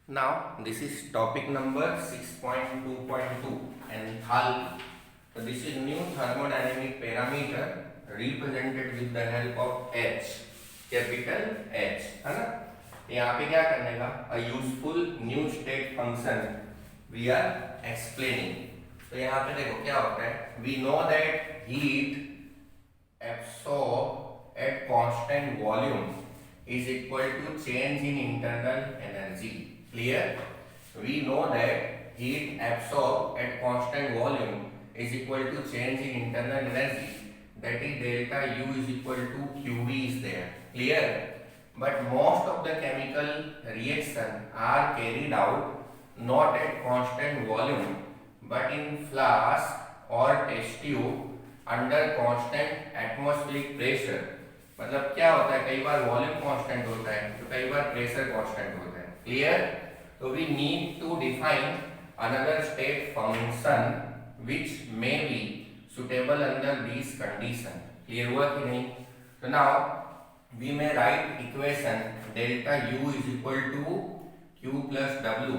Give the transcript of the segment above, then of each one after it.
Now, this is topic number 6.2.2 enthalpy. So, this is new thermodynamic parameter represented with the help of H, capital H, है ना? यहाँ पे क्या करने का? A useful new state function we are explaining. तो यहाँ पे देखो क्या होता है? We know that heat absorbed at constant volume is equal to change in internal energy. Clear? We know that heat absorbed at constant volume is equal to change in internal energy. That is delta U is equal to QV is there. Clear? But most of the chemical reaction are carried out not at constant volume but in flask or test tube under constant atmospheric pressure. मतलब क्या होता है, कई बार volume constant होता है तो कई बार pressure constant होता है. क्लियर? तो we need to define another state function which may be suitable under these condition. Clear हुआ कि नहीं? So now we may write equation delta U is equal to Q plus W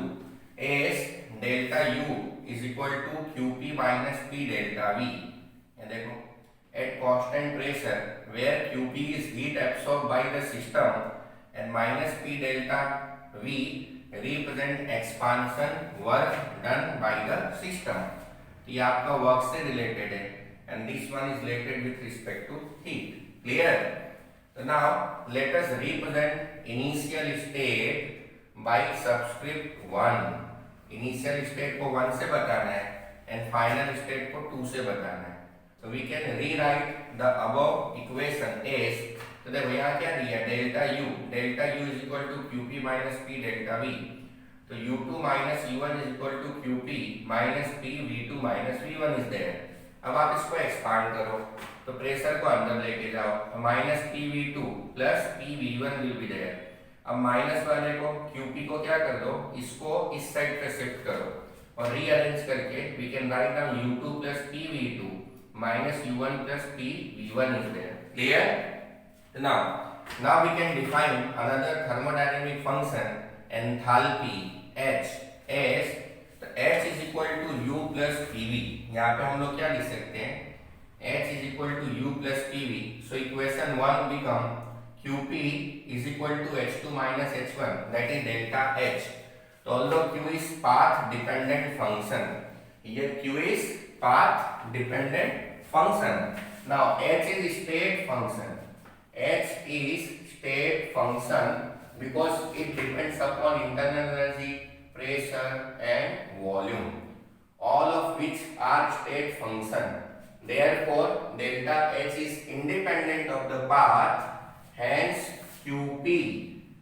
as delta U is equal to QP minus P delta V. ये देखो, at constant pressure where QP is heat absorbed by the system and minus P delta V represent expansion work done by the system. तो ये आपका work से related है and this one is related with respect to heat. Clear? So now let us represent initial state by subscript 1. Initial state को 1 से बताना है and final state को 2 से बताना है. So we can rewrite the above equation as, तो देखो यहाँ क्या दिया, delta U is equal to QP minus P delta V. तो U2 minus U1 is equal to QP minus P V2 minus V1 is there. अब आप इसको expand करो तो प्रेशर को अंदर लेके जाओ, minus p v two plus p v one will be there. अब माइनस वाले को क्यूपी को क्या कर दो, इसको इस साइड पे शिफ्ट करो और रीअरेंज करके we can write down U2 plus p v two minus U1 plus P V1 is there. Clear? Now we can define another thermodynamic function enthalpy H as H is equal to U plus PV. यहाँ पे हम लोग क्या लिख सकते हैं, H is equal to U plus PV. So equation 1 become QP is equal to H2 minus H1, that is delta H. So although Q is path dependent function, here Q is path dependent function. Now H is state function. H is state function because it depends upon internal energy, pressure and volume, all of which are state function. Therefore delta H is independent of the path, hence QP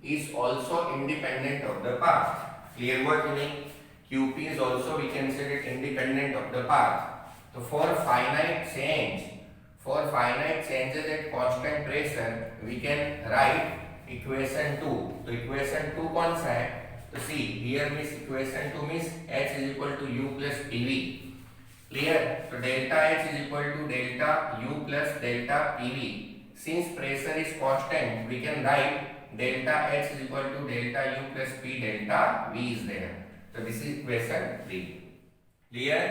is also independent of the path. Clear हुआ कि नहीं? QP is also, we can say it, independent of the path. So for finite changes at constant pressure we can write equation 2. तो equation 2 कौन सा है? तो see here means equation 2 means H is equal to U plus PV. Clear? So delta H is equal to delta U plus delta PV. Since pressure is constant we can write delta H is equal to delta U plus P delta V is there. So this is equation 3. Clear?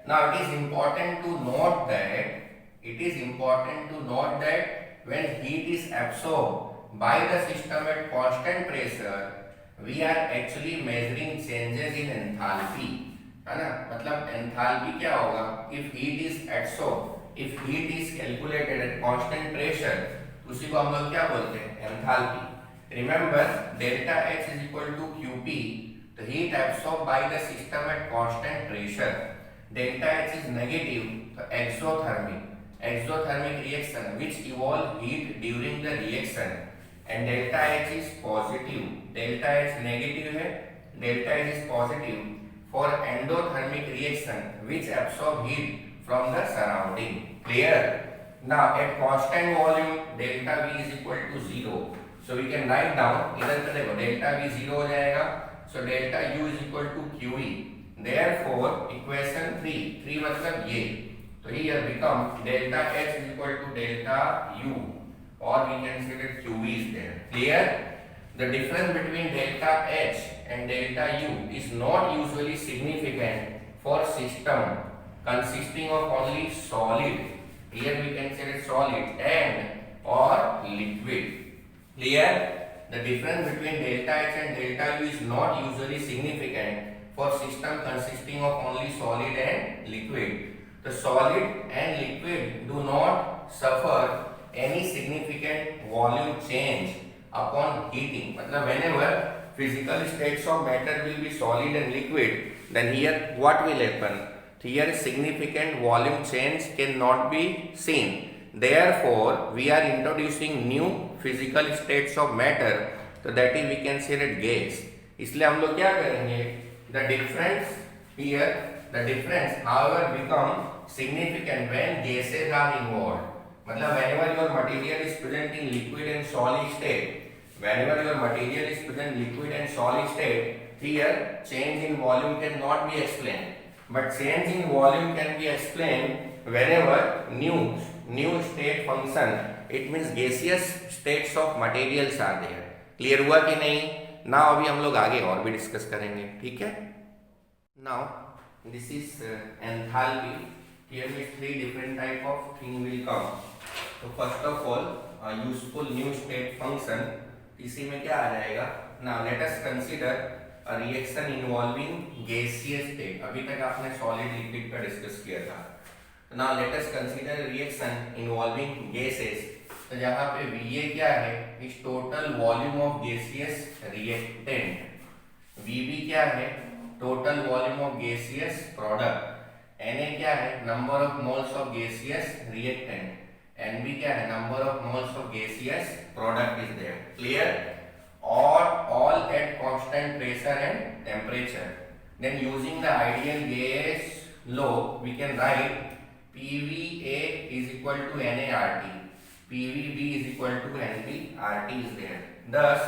Now it is important to note that when heat is absorbed by the system at constant pressure we are actually measuring changes in enthalpy, है ना? मतलब enthalpy क्या होगा, if heat is absorbed, if heat is calculated at constant pressure उसी को हम लोग क्या बोलते हैं, enthalpy. Remember delta H is equal to QP, the heat absorbed by the system at constant pressure. Delta H is negative, so exothermic reaction which evolve heat during the reaction, and delta H is positive. Delta H negative है, delta H is positive for endothermic reaction which absorb heat from the surrounding. Clear? Now at constant volume delta V is equal to 0. So we can write down, इधर पे देखो delta V 0 हो जाएगा, so delta U is equal to QE. Therefore equation 3 मतलब ये, तो here become delta H is equal to delta U, or we can say that QV is there. Clear? The difference between delta H and delta U is not usually significant for system consisting of only solid, here we can say it solid, and or liquid. Clear? The difference between delta H and delta U is not usually significant for system consisting of only solid and liquid. The solid and liquid do not suffer any significant volume change upon heating. मतलब whenever physical states of matter will be solid and liquid, then here what will happen? Here significant volume change cannot be seen. Therefore, we are introducing new physical states of matter, so that is we can say that gas. इसलिए हम लोग क्या करेंगे? The difference here, the difference however become significant when gases are involved. मतलब whenever your material is present in liquid and solid state, whenever your material is present liquid and solid state, here change in volume cannot be explained, but change in volume can be explained whenever new state function, it means gaseous states of materials are there. Clear हुआ कि नहीं? ना अभी हम लोग आगे और भी डिस्कस करेंगे, ठीक है? Now this is enthalpy. Here is three different type of thing will come. So first of all, a useful new state function. इसी में क्या आ जाएगा? Now let us consider a reaction involving gaseous state. अभी तक आपने solid liquid का discuss किया था. Now let us consider reaction involving gases. तो जहाँ पे VA क्या है? इस total volume of gaseous reactant. VB क्या है? Total volume of gaseous product. Na क्या है? Number of moles of gaseous reactant. Nb क्या है? Number of moles of gaseous product is there. Clear? Or all at constant pressure and temperature. Then using the ideal gas law, we can write PVA is equal to NaRT. PVB is equal to NBRT is there. Thus,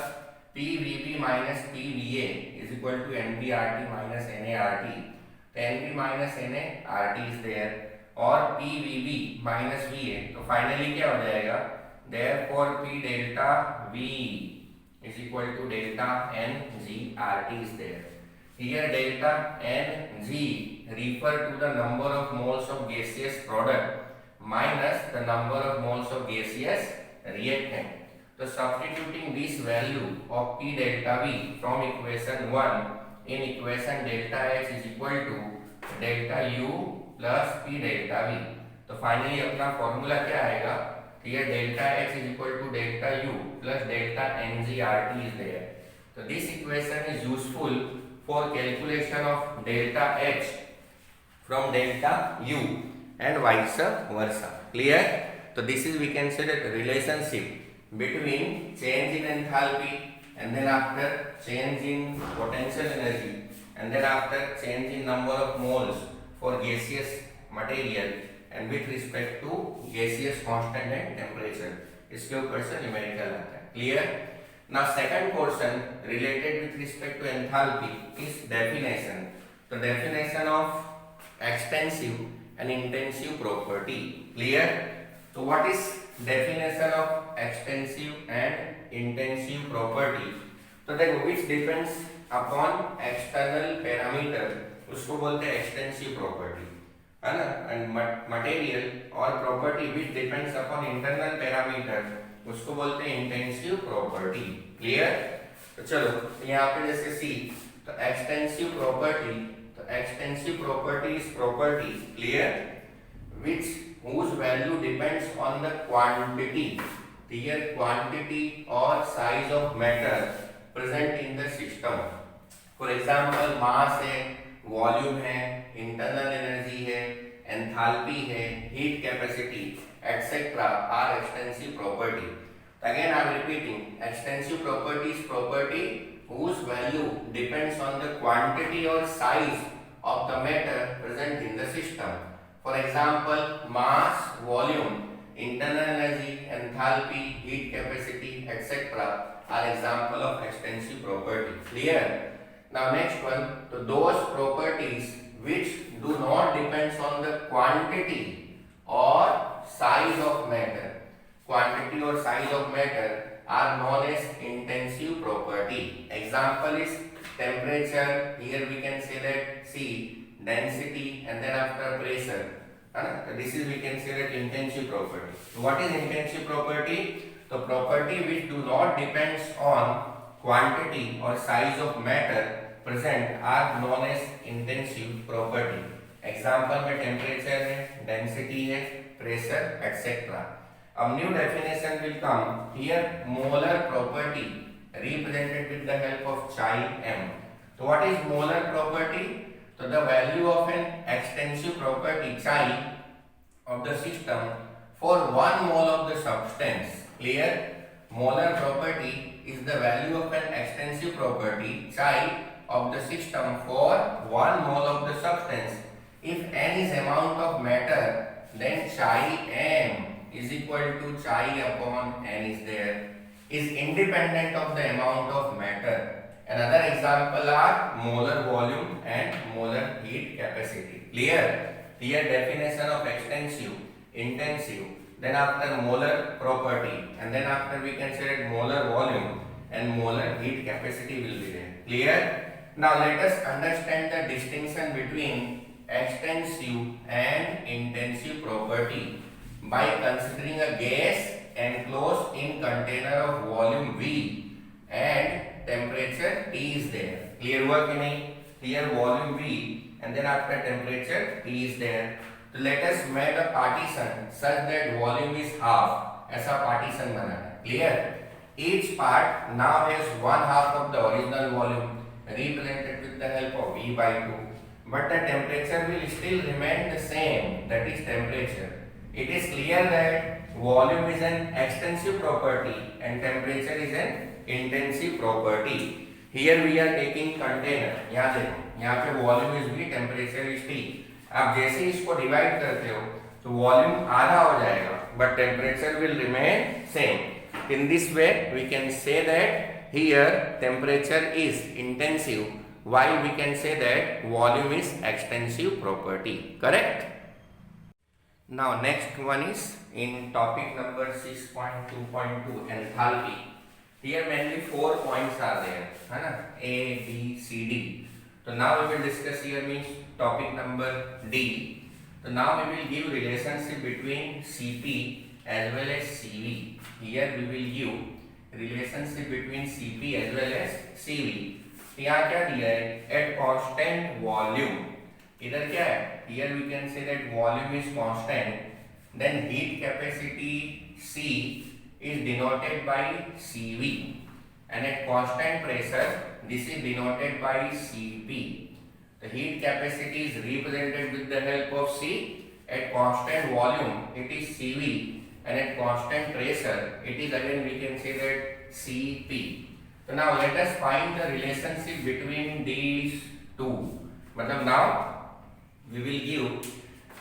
PVB minus PVA is equal to NBRT minus NaRT. NB minus NaRT is there, और PVB minus VA. तो finally क्या हो जाएगा? Therefore, P delta V is equal to delta NGRT is there. Here delta Ng refer to the number of moles of gaseous product minus the number of moles of gaseous reactant. So substituting this value of P delta V from equation 1 in equation delta H is equal to delta U plus P delta V. तो finally अपना formula क्या आएगा? Here delta H is equal to delta U plus delta NGRT is there. So this equation is useful for calculation of delta H from delta U and vice versa. Clear? So this is we can say that relationship between change in enthalpy and then after change in potential energy and then after change in number of moles for gaseous material and with respect to gaseous constant and temperature. इसके ऊपर से numerical आता है. Clear? Now second portion related with respect to enthalpy is definition. The definition of extensive and intensive property. Clear? So what is definition of extensive and intensive property? तो देखो which depends upon external parameter, उसको बोलते हैं extensive property, है ना? And material or property which depends upon internal parameter, उसको बोलते हैं intensive property. Clear? तो चलो यहाँ पे जैसे C, तो extensive property, तो extensive property is property, clear, which whose value depends on the quantity, here quantity or size of matter present in the system. For example, mass है, volume है, internal energy है, enthalpy है, heat capacity, etc. are extensive property. Again, I am repeating, extensive property is property whose value depends on the quantity or size of the matter present in the system. For example, mass, volume, internal energy, enthalpy, heat capacity, etc. are example of extensive property. Clear? Now next one, so those properties which do not depends on the quantity or size of matter. Quantity or size of matter are known as intensive property. Example is temperature. Here we can say that C, density, and then after pressure. This is we can say that intensive property. What is intensive property? The property which do not depends on quantity or size of matter present are known as intensive property. Example में temperature है, density है, pressure etcetera. अब new definition will come here. Molar property represented with the help of chi m. So what is molar property? So the value of an extensive property chi of the system for 1 mole of the substance. Clear? Molar property is the value of an extensive property chi of the system for 1 mole of the substance. If n is amount of matter, then chi m is equal to chi upon n is there, is independent of the amount of matter. Another example are molar volume and molar heat capacity. Clear? Clear definition of extensive, intensive, then after molar property, and then after we can say that molar volume and molar heat capacity will be there. Clear? Now let us understand the distinction between extensive and intensive property by considering a gas enclosed in container of volume V and temperature T is there. Clear हुआ कि नहीं? Here volume V and then after temperature T is there. So let us make a partition such that volume is half. ऐसा partition banana. Clear? Each part now has 1/2 of the original volume represented with the help of V by 2. But the temperature will still remain the same, that is temperature. It is clear that volume is an extensive property and temperature is an intensive property. Here we are taking container. यहाँ देखो, यहाँ पे volume is V, temperature is T. आप जैसे ही इसको divide करते हो तो volume आधा हो जाएगा, but temperature will remain same. In this way, we can say that here temperature is intensive, while we can say that volume is extensive property. Correct? Now next one is in topic number 6.2.2 enthalpy. Here mainly 4 points are there, है ना? A, B, C, D. So now we will discuss here means topic number D. So now we will give relationship between Cp as well as Cv. Here we will give relationship between Cp as well as Cv. यहाँ क्या दिया है? At constant volume. इधर क्या है? Here we can say that volume is constant. Then heat capacity C is denoted by Cv. And at constant pressure, this is denoted by Cp. The heat capacity is represented with the help of C. At constant volume, it is Cv. And at constant pressure, it is again we can say that Cp. So now let us find the relationship between these two. But now we will give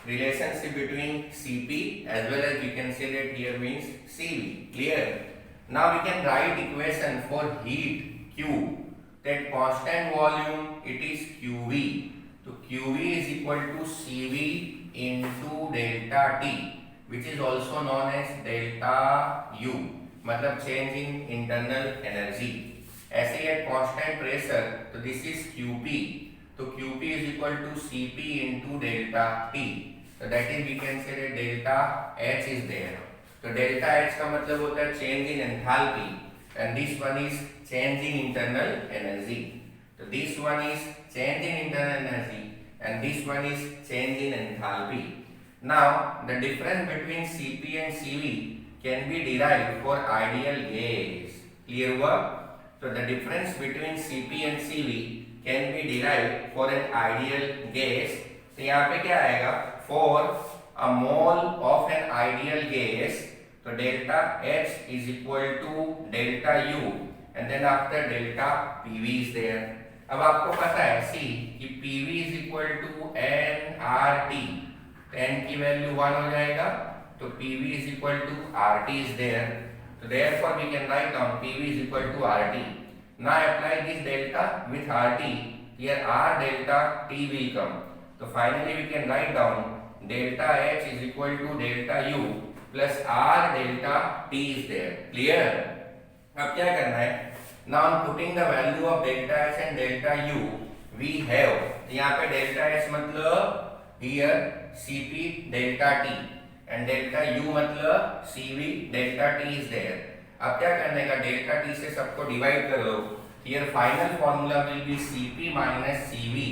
relationship between Cp as well as we can say that here means Cv. Clear? Now we can write equation for heat Q. That constant volume it is Qv. So Qv is equal to Cv into delta T, which is also known as delta U. मतलब change in internal energy. ऐसे ही at constant pressure, तो this is Qp. तो Qp is equal to Cp into delta T. So that is we can say that delta H is there. तो delta H का मतलब होता है change in enthalpy, and this one is change in internal energy. So this one is change in internal energy, and this one is change in enthalpy. Now the difference between Cp and Cv can be derived for ideal gas. Clear हुआ? So the difference between Cp and Cv can be derived for an ideal gas. तो यहाँ पे क्या आएगा? For a mole of an ideal gas, तो delta H is equal to delta U, and then after delta PV is there. अब आपको पता है C कि PV is equal to nRT. तो n की वैल्यू 1 हो जाएगा, तो PV is equal to RT is there. So therefore we can write down PV is equal to RT. Now apply this delta with RT. Here R delta T will come. So finally we can write down delta H is equal to delta U plus R delta T is there. Clear? अब क्या करना है, now putting the value of delta S and delta U we have, यहाँ पे delta S मतलब here CP delta T and delta U मतलब CV delta T is there. अब क्या करने का, डेल्टा टी से सबको डिवाइड कर दो, here final formula will be CP minus CV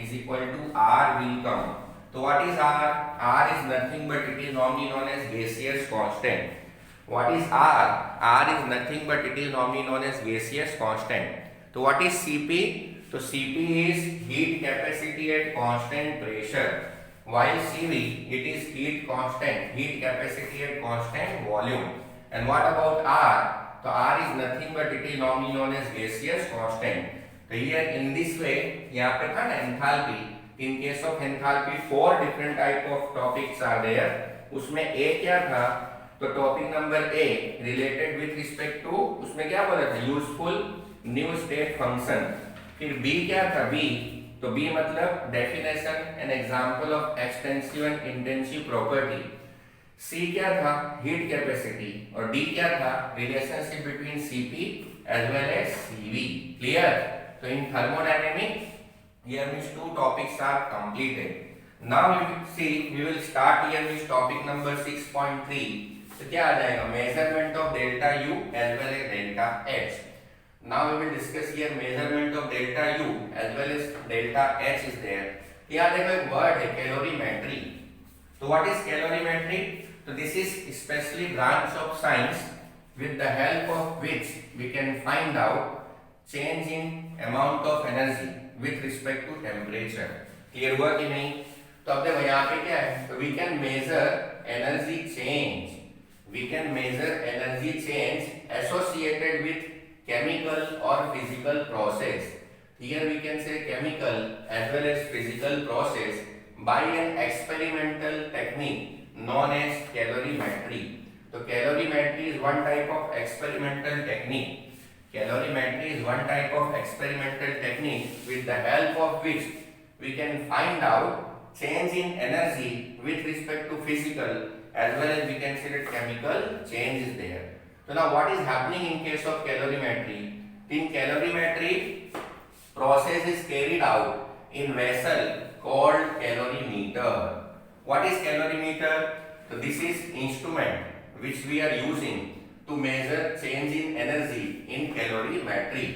is equal to R will come. तो what is R? R is nothing but it is normally known as gaseous constant. What is R? R is nothing but it is normally known as gaseous constant. So what is Cp? So Cp is heat capacity at constant pressure, while Cv it is heat constant, heat capacity at constant volume. And what about R? So R is nothing but it is normally known as gaseous constant. So here in this way, यहाँ पे था ना enthalpy. In case of enthalpy, 4 different type of topics are there. उसमें A क्या था? तो topic number A related with respect to, उसमें क्या बोला था, यूजफुल न्यू स्टेट फंक्शन। फिर बी क्या था, बी, तो बी मतलब definition and example of extensive and intensive property. C क्या था, हीट कैपेसिटी, और डी क्या था, relationship between CP as well as CV. Clear? तो in thermodynamic here means 2 topics are completed. Now we will see, we will start here with topic number 6.3. तो क्या आ जाएगा, measurement of delta u as well as delta h. Now we will discuss here measurement of delta u as well as delta h is there. यहाँ देखो एक word है calorimetry. तो what is calorimetry? तो this is specially branch of science with the help of which we can find out change in amount of energy with respect to temperature. Clear हुआ कि नहीं? तो अब देखो यहाँ पे क्या है, तो we can measure energy change, we can measure energy change associated with chemical or physical process. Here we can say chemical as well as physical process by an experimental technique known as calorimetry. So calorimetry is one type of experimental technique. Calorimetry is one type of experimental technique with the help of which we can find out change in energy with respect to physical as well as we can say that chemical change is there. So now what is happening in case of calorimetry? In calorimetry, process is carried out in vessel called calorimeter. What is calorimeter? So this is instrument which we are using to measure change in energy in calorimetry.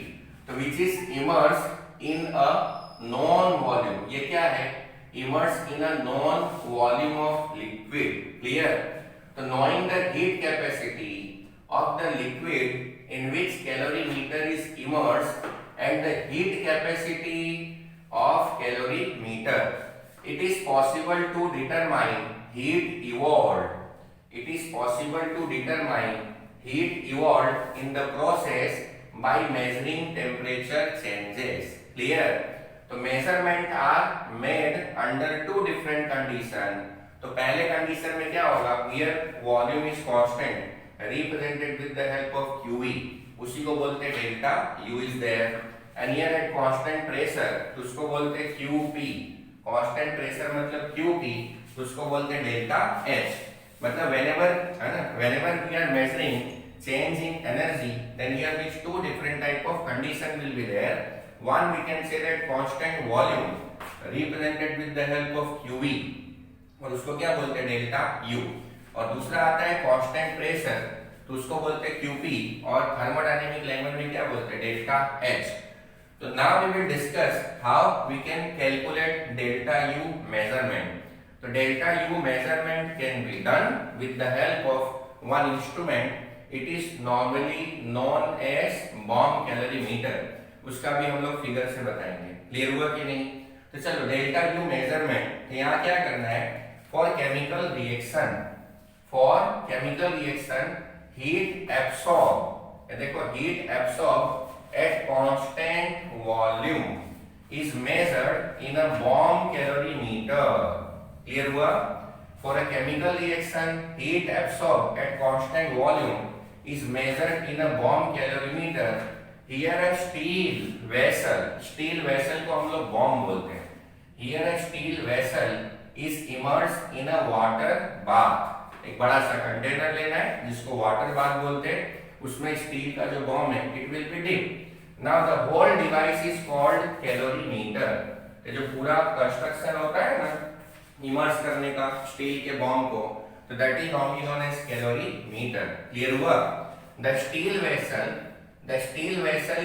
So which is immersed in a known volume. ये क्या है? Immersed in a known volume of liquid. Clear? So knowing the heat capacity of the liquid in which calorimeter is immersed and the heat capacity of calorimeter, it is possible to determine heat evolved. It is possible to determine heat evolved in the process by measuring temperature changes. Clear? तो measurement are made under 2 different condition. तो पहले condition में क्या होगा, here volume is constant represented with the help of q v, उसी को बोलते हैं delta u is there, and here at constant pressure तो उसको बोलते हैं क्यूपी। कांस्टेंट प्रेशर मतलब क्यूपी, तो उसको बोलते हैं डेल्टा एच। मतलब व्हेनेवर, है ना, whenever we are measuring change in energy then here means 2 different type of condition will be there. One we can say that constant volume represented with the help of QV और उसको क्या बोलते हैं delta U, और दूसरा आता है constant pressure तो उसको बोलते हैं QP, और थर्मोडायनेमिक लैंग्वेज में क्या बोलते हैं डेल्टा H। तो now we will discuss how we can calculate delta U measurement. तो delta U measurement can be done with the help of one instrument. It is normally known as bomb calorimeter. उसका भी हम लोग figure से बताएंगे। Clear हुआ कि नहीं? तो चलो डेल्टा यू मेजरमेंट, यहाँ क्या करना है, for chemical reaction, for chemical reaction heat absorb, देखो heat absorb at constant volume is measured in a bomb calorimeter. Clear हुआ? For a chemical reaction heat absorb at constant volume is measured in a bomb calorimeter. Here a steel vessel, steel vessel को हम लोग bomb बोलते हैं। Here a steel vessel is immersed in a water bath। एक बड़ा सा container लेना है जिसको वाटर बाथ बोलते हैं, उसमें स्टील का जो बॉम्ब है it will be dip. Now the whole device is called calorimeter. ये जो पूरा कंस्ट्रक्शन होता है ना इमर्स करने का स्टील के बॉम्ब को, तो that is normally known as calorimeter. Clear हुआ? The steel vessel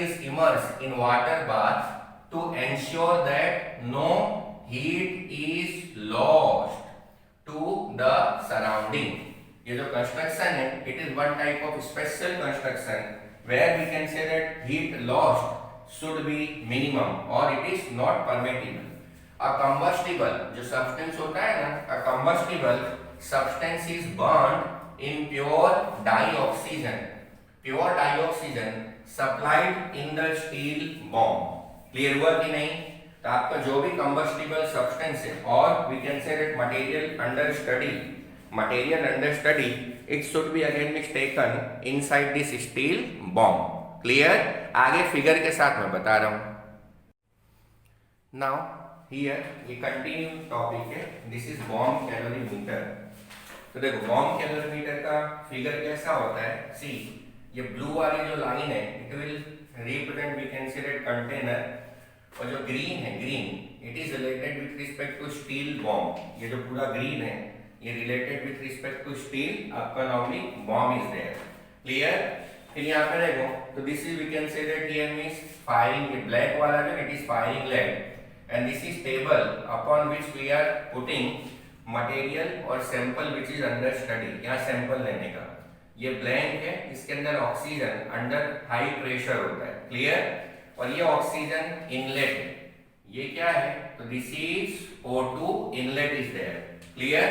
is immersed in water bath to ensure that no heat is lost to the surrounding. ये जो कंस्ट्रक्शन है it is one type of special construction where we can say that heat lost should be minimum or it is not permissible. A combustible जो substance होता है ना, a combustible substance is burned in pure dioxygen supplied in the steel bomb. Clear हुआ कि नहीं? तो आपका जो भी कंबस्टिबल सब्सटेंस है और we can say that material under study it should be again be taken inside this steel bomb. Clear? आगे फिगर के साथ मैं बता रहा हूं। नाउ हियर ये कंटिन्यू टॉपिक है, दिस इज बॉम्ब कैलोरीमीटर। तो देखो बॉम्ब कैलोरीमीटर का फिगर कैसा होता है, सी ये ब्लू वाली जो लाइन है it will represent we can say that container, और जो ग्रीन है green it is related with respect to steel bomb. ये जो पूरा ग्रीन है ये related with respect to steel आपका normally bomb is there. Clear? फिर यहाँ पे देखो तो this is we can say that here means firing, ये ब्लैक वाला जो it is firing leg and this is table upon which we are putting material और sample which is under study. यहाँ सैंपल लेने का ये ब्लैंक है, इसके अंदर ऑक्सीजन अंडर हाई प्रेशर होता है। क्लियर? और ये ऑक्सीजन इनलेट है, ये क्या है? तो this is O2 inlet is there. Clear?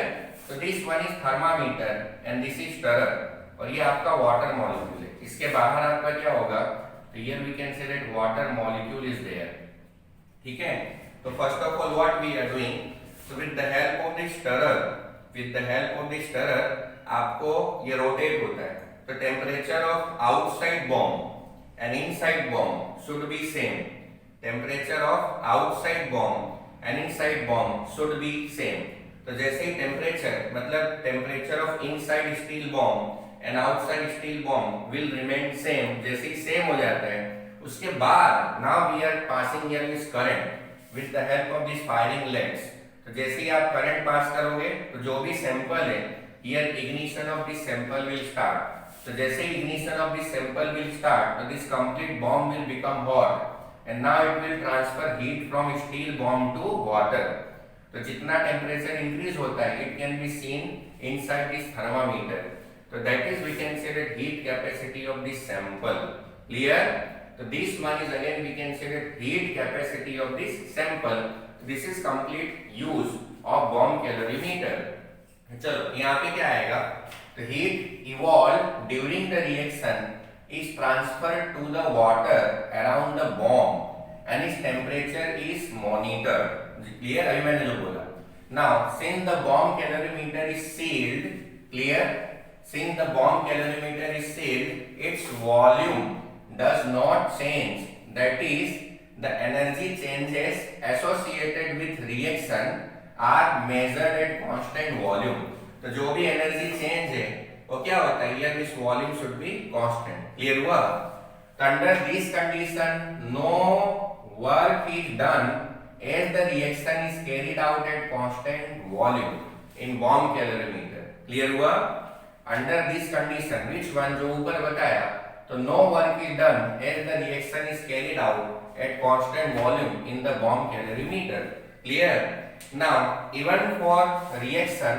तो this one is thermometer and this is stirrer, और ये आपका वाटर मॉलिक्यूल है। इसके बाहर आपका क्या होगा? तो here we can say that water molecule is there. ठीक है? तो first of all what we are doing, so with the help of this stirrer आपको ये रोटेट होता है। तो temperature of outside bomb and inside bomb should be same. Temperature of outside bomb and inside bomb should be same. तो जैसे ही temperature मतलब temperature of inside steel bomb and outside steel bomb will remain same, जैसे ही same हो जाता है उसके बाद now we are passing here this current with the help of this firing legs. तो जैसे ही आप करंट पास करोगे तो जो भी सैंपल है here ignition of this sample will start. So जैसे ignition of this sample will start, so this complete bomb will become hot and now it will transfer heat from steel bomb to water. तो जितना temperature increase होता है it can be seen inside this thermometer. So that is we can say that heat capacity of this sample. Clear? So this one is again we can say that heat capacity of this sample. This is complete use of bomb calorimeter. चलो यहाँ पे क्या आएगा? तो heat evolve during the reaction is transferred to the water around the bomb and its temperature is monitored. Clear? अभी मैंने जो बोला। Now since the bomb calorimeter is sealed, clear? Since the bomb calorimeter is sealed its volume does not change, that is the energy changes associated with reaction are measured at constant volume. तो जो भी energy change है वो क्या होता है? Here this volume should be constant. Clear हुआ? तो under this condition no work is done as the reaction is carried out at constant volume in bomb calorimeter. Clear हुआ? Under this condition which one जो ऊपर बताया, तो no work is done as the reaction is carried out at constant volume in the bomb calorimeter. Clear? Now, even for reaction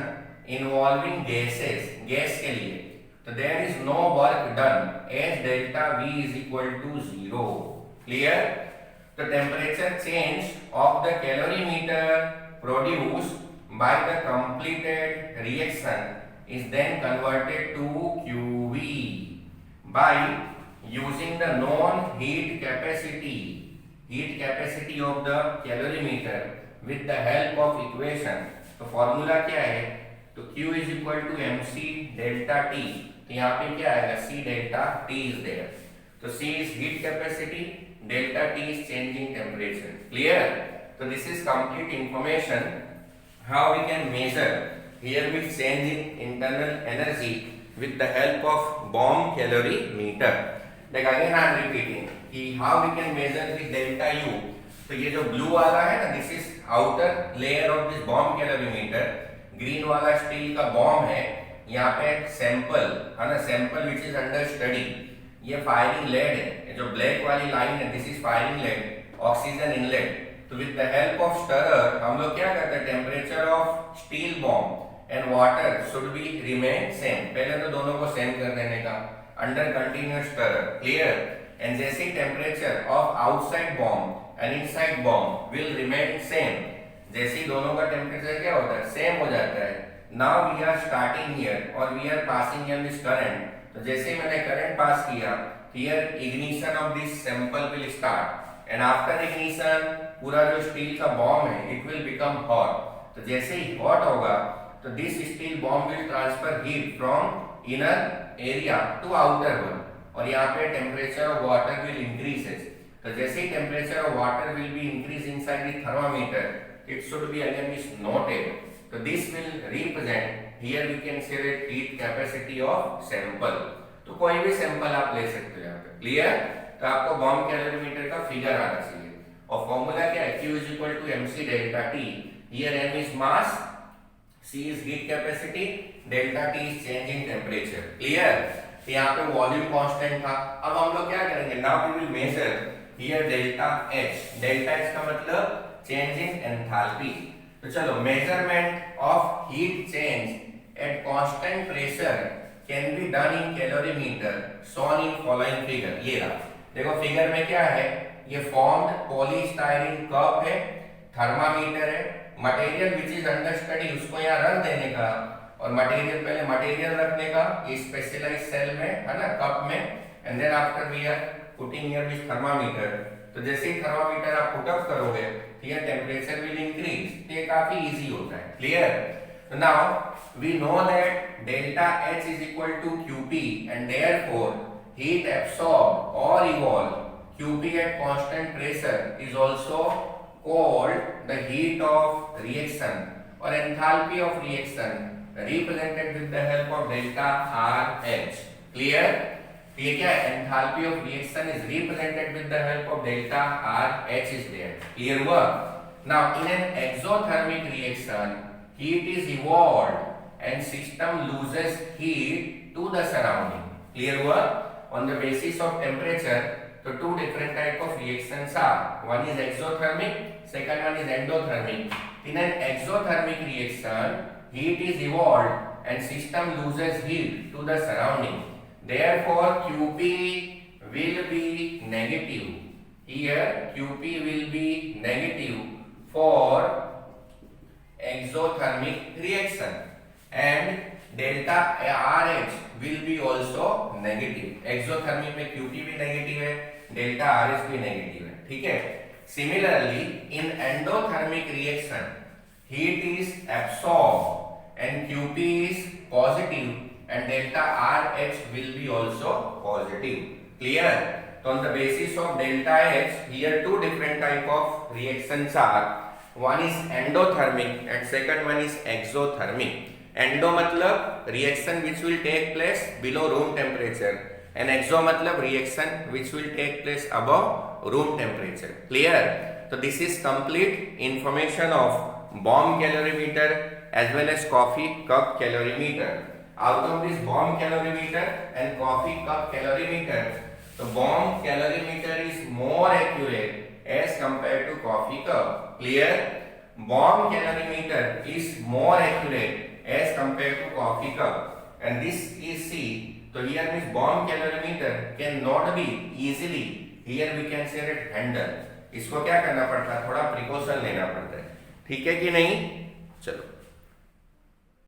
involving gases, gas के लिए, तो there is no work done as delta V is equal to 0. Clear? The temperature change of the calorimeter produced by the completed reaction is then converted to QV by using the known heat capacity of the calorimeter with the help of equation. तो formula क्या है? तो Q is equal to mc delta T। तो यहाँ पे क्या आएगा? C delta T is there. तो C is heat capacity, delta T is changing temperature. Clear? So this is complete information how we can measure here with change in internal energy with the help of bomb calorimeter. Like again I am repeating कि how we can measure the delta U. तो ये जो blue वाला है ना, this is outer layer of this bomb calorimeter. Green वाला steel का bomb है, यहाँ पे सैंपल है ना, sample which is under study. ये फायरिंग लेड है, जो ब्लैक वाली लाइन है this is firing lead, oxygen inlet. तो with the help of stirrer हम लोग क्या करते हैं, temperature of steel bomb and water should be remain same. पहले तो दोनों को सेम कर देने का under continuous stirrer. Clear. And जैसे temperature of outside bomb and inside bomb will remain same, जैसे ही दोनों का टेम्परेचर क्या होता है, सेम हो जाता है. Now we are starting here और we are passing here this current. तो जैसे ही मैंने करंट पास किया, here ignition of this sample will start and after ignition पूरा जो स्टील का बॉम्ब है इट विल बिकम हॉट. तो जैसे ही हॉट होगा तो this steel bomb will transfer heat from inner area to outer one, और यहाँ पे temperature of water will increases. तो जैसे ही temperature of water will be increase inside the thermometer, it should be again is noted. So this will represent, here we can say that heat capacity of sample. तो कोई भी sample आप ले सकते हो यहाँ पे. क्लियर. तो आपको बॉम्ब कैलोरीमीटर का फिगर आना चाहिए और फॉर्मूला क्या है, Q is equal to mc delta T. Here m is mass, c is heat capacity, delta T is change in temperature. Clear. तो यहाँ पे वॉल्यूम कांस्टेंट था. अब हम लोग क्या करेंगे, now we will measure here delta H. delta H का मतलब change in enthalpy. तो चलो, measurement of heat change at constant pressure can be done in calorimeter shown in following figure. ये रहा, देखो फिगर में क्या है, ये formed polystyrene cup है, थर्मामीटर है, material which is under study उसको यहाँ रख देने का, और मटेरियल पहले मटेरियल रखने का ये स्पेशलाइज्ड सेल में है ना, कप में, and then after we are putting here this thermometer. तो जैसे ही थर्मामीटर आप पुट अप करोगे हियर टेम्परेचर विल इंक्रीज. ये काफी इजी होता है. Clear. Now we know that delta H is equal to QP and therefore heat absorb और evolve QP at constant pressure is also called the heat of reaction और enthalpy of reaction represented with the help of delta RH. Clear. ये क्या है, enthalpy of reaction is represented with the help of delta RH is there. Clear हुआ. Now in an exothermic reaction heat is evolved and system loses heat to the surrounding. Clear हुआ. On the basis of temperature, तो two different type of reactions are, one is exothermic, second one is endothermic. In an exothermic reaction heat is evolved and system loses heat to the surrounding. Therefore QP will be negative. Here QP will be negative for exothermic reaction and delta RH will be also negative. exothermic में QP भी negative है, delta RH भी negative है. ठीक है. Similarly in endothermic reaction heat is absorbed and QP is positive and delta RH will be also positive. Clear. So on the basis of delta H, here two different type of reactions are, one is endothermic and second one is exothermic. Endo मतलब reaction which will take place below room temperature and exo मतलब reaction which will take place above room temperature. Clear. So this is complete information of bomb calorimeter as well as coffee cup calorimeter. Out of this bomb calorimeter and coffee cup calorimeter, the bomb calorimeter is more accurate as compared to coffee cup. Clear. Bomb calorimeter is more accurate as compared to coffee cup, and this is C. So here means bomb calorimeter cannot be easily, here we can say that handle. इसको क्या करना पड़ता है, थोड़ा precaution लेना पड़ता है. ठीक है कि नहीं. चलो.